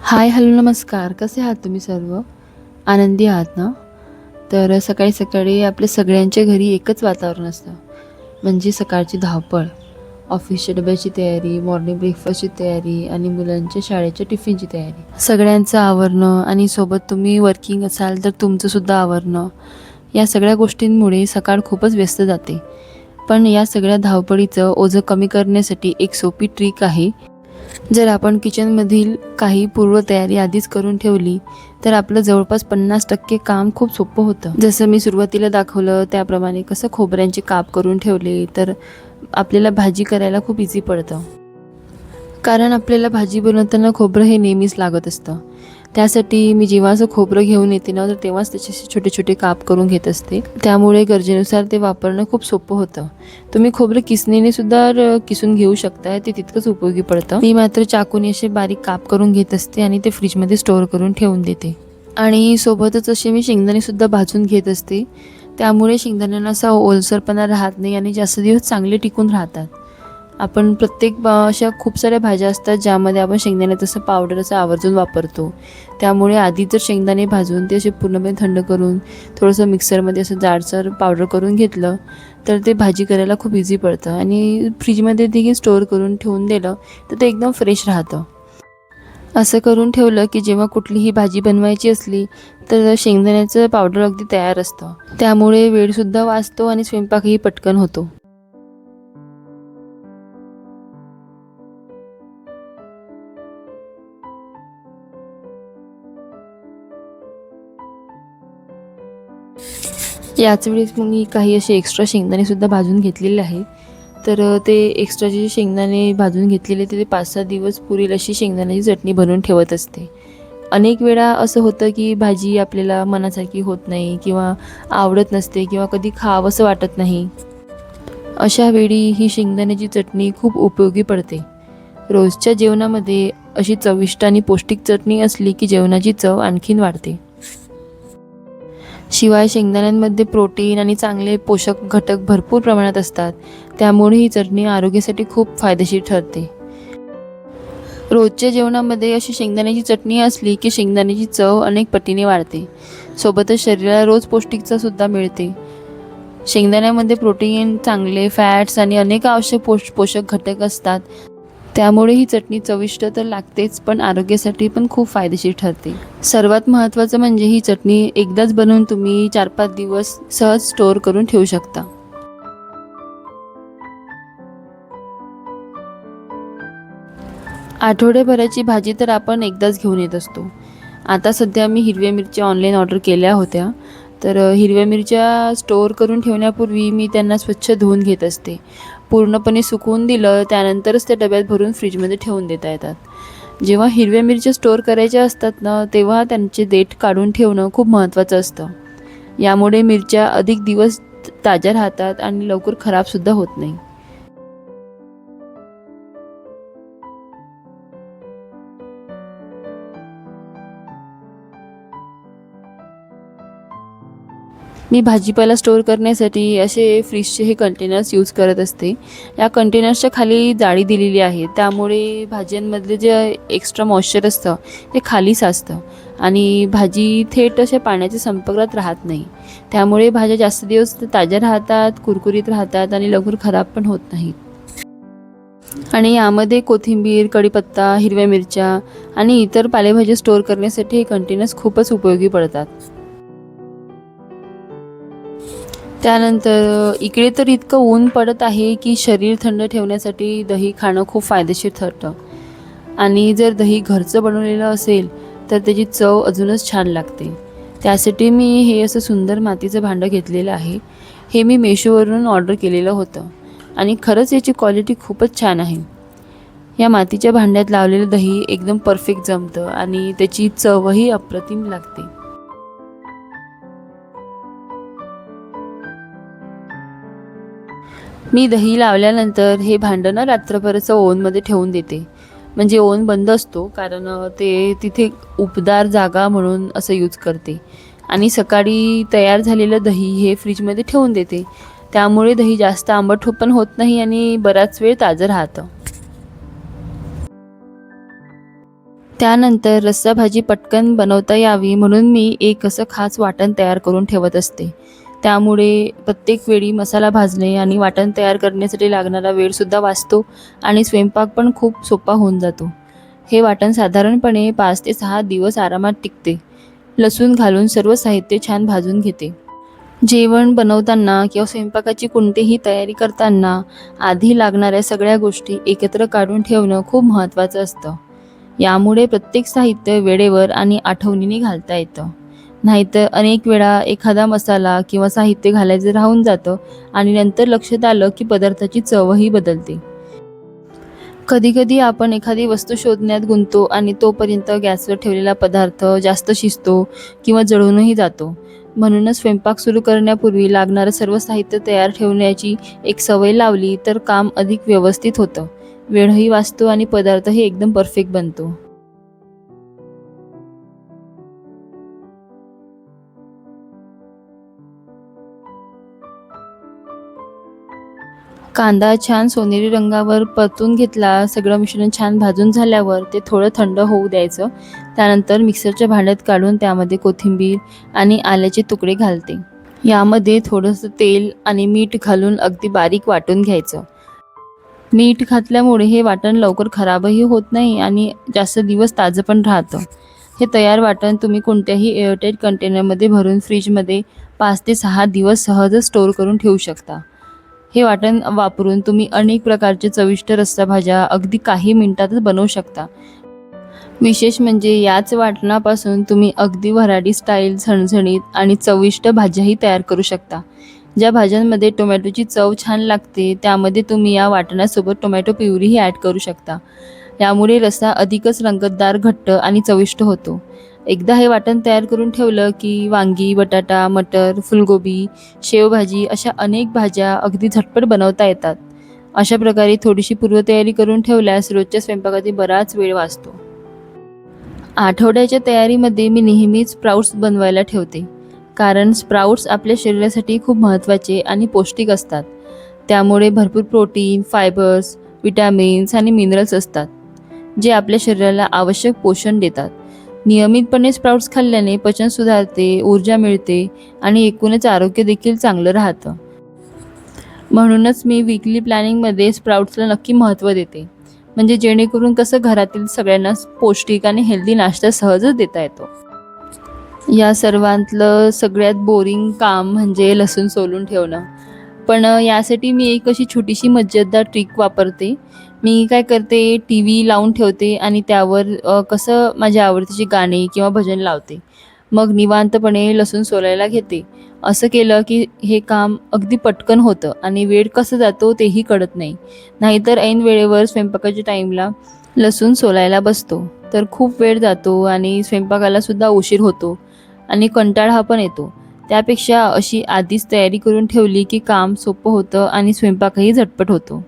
हाय, hello, नमस्कार. कसे आहात तुम्ही सर्व? आनंदी आहात ना? तर सकाळी सकाळी आपल्या सगळ्यांच्या घरी एकच वातावरण असतं. म्हणजे सकाळची धावपळ, ऑफिसच्या डब्याची तयारी, मॉर्निंग ब्रेकफास्टची तयारी आणि मुलांच्या शाळेच्या टिफिनची तयारी. सगळ्यांचं आवरणं आणि सोबत तुम्ही वर्किंग असाल तर तुमचंसुद्धा आवरणं. या सगळ्या गोष्टींमुळे सकाळ खूपच व्यस्त जाते. पण या सगळ्या धावपळीचं ओझं कमी करण्यासाठी एक सोपी ट्रिक आहे. जर आपण किचनमधील काही पूर्वतयारी आधीच करून ठेवली तर आपलं जवळपास 50% काम खूप सोपं होतं. जसं मी सुरुवातीला दाखवलं त्याप्रमाणे कसं खोबऱ्यांचे काप करून ठेवले तर आपल्याला भाजी करायला खूप इझी पडतं. कारण आपल्याला भाजी बनवताना खोबरं हे नेहमीच लागत असतं. त्यासाठी मी जेव्हा असं खोबरं घेऊन येते ना तर तेव्हाच त्याचे छोटे छोटे काप करून घेत असते. त्यामुळे गरजेनुसार ते वापरणं खूप सोपं होतं. तुम्ही खोबरं किसणीने सुद्धा किसून घेऊ शकता, ते तितकंच उपयोगी पडतं. मी मात्र चाकूने असे बारीक काप करून घेत असते आणि ते फ्रीजमध्ये स्टोअर करून ठेवून देते. आणि सोबतच असे मी शेंगदाणे सुद्धा भाजून घेत असते. त्यामुळे शेंगदाण्यांना असा ओलसरपणा राहत नाही आणि जास्त दिवस चांगले टिकून राहतात. आपण प्रत्येक अशा खूप साऱ्या भाज्या असतात ज्यामध्ये आपण शेंगदाण्याचं असं पावडर असं आवर्जून वापरतो. त्यामुळे आधी जर शेंगदाणे भाजून ते असे पूर्णपणे थंड करून थोडंसं मिक्सरमध्ये असं जाडसर पावडर करून घेतलं तर ते भाजी करायला खूप इझी पडतं आणि फ्रीजमध्ये देखील स्टोअर करून ठेवून दिलं तर ते एकदम फ्रेश राहतं. असं करून ठेवलं की जेव्हा कुठलीही भाजी बनवायची असली तर शेंगदाण्याचं पावडर अगदी तयार असतं. त्यामुळे वेळसुद्धा वाचतो आणि स्वयंपाकही पटकन होतो. याच वेळेस मग मी काही असे एक्स्ट्रा शेंगदाणेसुद्धा भाजून घेतलेले आहे. तर ते एक्स्ट्राचे जे शेंगदाणे भाजून घेतलेले ते 5-6 दिवस पुरेल अशी शेंगदाण्याची चटणी बनवून ठेवत असते. अनेक वेळा असं होतं की भाजी आपल्याला मनासारखी होत नाही किंवा आवडत नसते किंवा कधी खावंसं वाटत नाही. अशा वेळी ही शेंगदाण्याची चटणी खूप उपयोगी पडते. रोजच्या जेवणामध्ये अशी चविष्ट आणि पौष्टिक चटणी असली की जेवणाची चव आणखीन वाढते. शिवाय शेंगदाण्यांमध्ये प्रोटीन आणि चांगले पोषक घटक भरपूर प्रमाणात असतात. त्यामुळे ही चटणी आरोग्यासाठी खूप फायदेशीर ठरते. रोजच्या जेवणामध्ये अशी शेंगदाण्याची चटणी असली की शेंगदाण्याची चव अनेक पटीने वाढते. सोबतच शरीराला रोज पौष्टिकता सुद्धा मिळते. शेंगदाण्यामध्ये प्रोटीन, चांगले फॅट्स आणि अनेक आवश्यक पोषक घटक असतात. त्यामुळे ही चटणी चविष्ट तर लागतेच पण आरोग्यासाठी पण खूप फायदेशीर ठरते. सर्वात महत्त्वाचं म्हणजे ही चटणी एकदाच बनवून तुम्ही 4-5 दिवस सहज स्टोअर करून ठेवू शकता. आठवड्याभराची भाजी तर आपण एकदाच घेऊन येत असतो. आता सध्या मी हिरव्या मिरच्या ऑनलाईन ऑर्डर केल्या होत्या. तर हिरव्या मिरच्या स्टोअर करून ठेवण्यापूर्वी मी त्यांना स्वच्छ धुवून घेत असते. पूर्णपणे सुकवून दिलं त्यानंतरच त्या डब्यात भरून फ्रीजमध्ये ठेवून देता येतात. जेव्हा हिरव्या मिरच्या स्टोअर करायच्या असतात ना तेव्हा त्यांचे देठ काढून ठेवणं खूप महत्त्वाचं असतं. यामुळे मिरच्या अधिक दिवस ताज्या राहतात आणि लवकर खराबसुद्धा होत नाही. मी भाजीपाला स्टोअर करण्यासाठी असे फ्रीजचे हे कंटेनर्स यूज करत असते. या कंटेनर्सच्या खाली जाळी दिलेली आहे. त्यामुळे भाज्यांमधले जे एक्स्ट्रा मॉइश्चर असतं ते खाली साचतं आणि भाजी थेट अशा पाण्याच्या संपर्कात राहत नाही. त्यामुळे भाज्या जास्त दिवस ताज्या राहतात, कुरकुरीत राहतात आणि लवकर खराब पण होत नाहीत. आणि यामध्ये कोथिंबीर, कढीपत्ता, हिरव्या मिरच्या आणि इतर पालेभाज्या स्टोअर करण्यासाठी हे कंटेनर्स खूपच उपयोगी पडतात. त्यानंतर इकडे तर इतकं ऊन पडत आहे की शरीर थंड ठेवण्यासाठी दही खाणं खूप फायदेशीर ठरतं. आणि जर दही घरचं बनवलेलं असेल तर त्याची चव अजूनच छान लागते. त्यासाठी मी हे असं सुंदर मातीचं भांडं घेतलेलं आहे. हे मी मेशोवरून ऑर्डर केलेलं होतं आणि खरंच याची क्वालिटी खूपच छान आहे. या मातीच्या भांड्यात लावलेलं दही एकदम परफेक्ट जमतं आणि त्याची चवही अप्रतिम लागते. मी दही लावल्यानंतर हे भांडं ना रात्रभराचं ओव्हनमध्ये ठेवून देते. म्हणजे ओव्हन बंद असतो कारण ते तिथे उबदार जागा म्हणून असं यूज करते. आणि सकाळी तयार झालेलं दही हे फ्रीजमध्ये ठेवून देते. त्यामुळे दही जास्त आंबट पण होत नाही आणि बराच वेळ ताजं राहतं. त्यानंतर रस्सा भाजी पटकन बनवता यावी म्हणून मी एक असं खास वाटण तयार करून ठेवत असते. त्यामुळे प्रत्येक वेळी मसाला भाजणे आणि वाटण तयार करण्यासाठी लागणारा वेळसुद्धा वाचतो आणि स्वयंपाक पण खूप सोपा होऊन जातो. हे वाटण साधारणपणे 5 ते 6 दिवस आरामात टिकते. लसूण घालून सर्व साहित्य छान भाजून घेते. जेवण बनवताना किंवा स्वयंपाकाची कोणतीही तयारी करताना आधी लागणाऱ्या सगळ्या गोष्टी एकत्र काढून ठेवणं खूप महत्त्वाचं असतं. यामुळे प्रत्येक साहित्य वेळेवर आणि आठवणीने घालता येतं. नाहीतर अनेक वेळा एखादा मसाला किंवा साहित्य घालायचं राहून जातं आणि नंतर लक्षात आलं की पदार्थाची चवही बदलते. कधीकधी आपण एखादी वस्तू शोधण्यात गुंततो आणि तोपर्यंत गॅसवर ठेवलेला पदार्थ जास्त शिजतो किंवा जळूनही जातो. म्हणूनच स्वयंपाक सुरू करण्यापूर्वी लागणारं सर्व साहित्य तयार ठेवण्याची एक सवय लावली तर काम अधिक व्यवस्थित होतं. वेळही वाचतो आणि पदार्थही एकदम परफेक्ट बनतो. कांदा छान सोनेरी रंगावर परतून घेतला. सगळं मिश्रण छान भाजून झाल्यावर ते थोडं थंड होऊ द्यायचं. त्यानंतर मिक्सरच्या भांड्यात काढून त्यामध्ये कोथिंबीर आणि आल्याचे तुकडे घालते. यामध्ये थोडंसं तेल आणि मीठ घालून अगदी बारीक वाटून घ्यायचं. मीठ घातल्यामुळे हे वाटण लवकर खराबही होत नाही आणि जास्त दिवस ताजं पण राहतं. हे तयार वाटण तुम्ही कोणत्याही एअरटाईट कंटेनरमध्ये भरून फ्रीजमध्ये 5 ते 6 दिवस सहजच स्टोअर करून ठेवू शकता. हे वाटण वापरून तुम्ही अनेक प्रकारचे चविष्ट रस्साभाज्या अगदी काही मिनिटातच बनवू शकता. विशेष म्हणजे याच वाटणापासून तुम्ही अगदी वऱ्हाडी स्टाईल, झणझणीत आणि चविष्ट भाज्याही तयार करू शकता. ज्या भाज्यांमध्ये टोमॅटोची चव छान लागते त्यामध्ये तुम्ही या वाटणासोबत टोमॅटो प्युरीही ॲड करू शकता. यामुळे रस्सा अधिकच रंगतदार, घट्ट आणि चविष्ट होतो. एकदा हे वाटण तयार करून ठेवलं की वांगी, बटाटा, मटर, फुलगोबी, शेवभाजी अशा अनेक भाज्या अगदी झटपट बनवता येतात. अशा प्रकारे थोडीशी पूर्वतयारी करून ठेवल्यास रोजच्या स्वयंपाकातील बराच वेळ वाचतो. आठवड्याच्या तयारीमध्ये मी नेहमीच स्प्राउट्स बनवायला ठेवते. कारण स्प्राउट्स आपल्या शरीरासाठी खूप महत्त्वाचे आणि पौष्टिक असतात. त्यामुळे भरपूर प्रोटीन, फायबर्स, विटॅमिन्स आणि मिनरल्स असतात, जे आपल्या शरीराला आवश्यक पोषण देतात. नियमितपणे स्प्राउट्स खाल्ल्याने पचन सुधारते, ऊर्जा मिळते आणि एकूणच आरोग्य देखील चांगलं राहतं. म्हणूनच मी वीकली प्लॅनिंगमध्ये स्प्राउट्सला नक्की महत्त्व देते. म्हणजे जेणेकरून कसं घरातील सगळ्यांना पौष्टिक आणि हेल्दी नाश्ता सहजच देता येतो. या सर्वांतलं सगळ्यात बोरिंग काम म्हणजे लसूण सोलून ठेवणं. पण यासाठी मी एक अशी छोटीशी मजेदार ट्रिक वापरते. मी काय करते, टी व्ही लावून ठेवते आणि त्यावर कसं माझ्या आवडतीची गाणी किंवा भजन लावते. मग निवांतपणे लसूण सोलायला घेते. असं केलं की हे काम अगदी पटकन होतं आणि वेळ कसं जातो तेही कळत नाही. नाहीतर ऐन वेळेवर स्वयंपाकाच्या टाईमला लसूण सोलायला बसतो तर खूप वेळ जातो आणि स्वयंपाकालासुद्धा उशीर होतो आणि कंटाळा पण येतो. त्यापेक्षा अशी आधीच तयारी करून ठेवली की काम सोपं होतं आणि स्वयंपाकही झटपट होतो.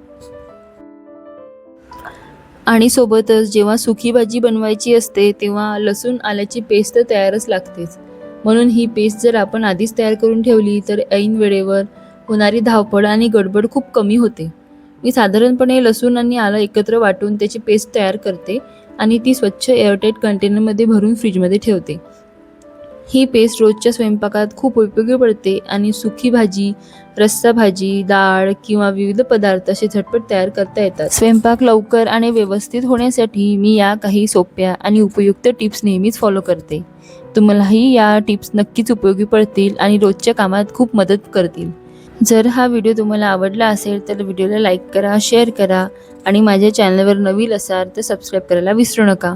आणि सोबतच जेव्हा सुकी भाजी बनवायची असते तेव्हा लसूण आल्याची पेस्ट तर तयारच लागतेच. म्हणून ही पेस्ट जर आपण आधीच तयार करून ठेवली तर ऐन वेळेवर होणारी धावपळ आणि गडबड खूप कमी होते. मी साधारणपणे लसूण आणि आलं एकत्र वाटून त्याची पेस्ट तयार करते आणि ती स्वच्छ एअरटाईट कंटेनरमध्ये भरून फ्रीजमध्ये ठेवते. ही पेस्ट रोजच्या स्वयंपाकात खूप उपयोगी पडते आणि सुकी भाजी, रस्सा भाजी, डाळ किंवा विविध पदार्थ असे झटपट तयार करता येतात. स्वयंपाक लवकर आणि व्यवस्थित होण्यासाठी मी या काही सोप्या आणि उपयुक्त टिप्स नेहमीच फॉलो करते. तुम्हालाही या टिप्स नक्कीच उपयोगी पडतील आणि रोजच्या कामात खूप मदत करतील. जर हा व्हिडिओ तुम्हाला आवडला असेल तर व्हिडिओला लाईक करा, शेअर करा आणि माझ्या चॅनलवर नवीन असाल तर सबस्क्राईब करायला विसरू नका.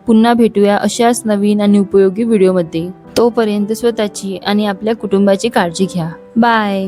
पुन्हा भेटूया अशाच नवीन आणि उपयोगी व्हिडिओमध्ये. तोपर्यंत स्वतःची आणि आपल्या कुटुंबाची काळजी घ्या. बाय.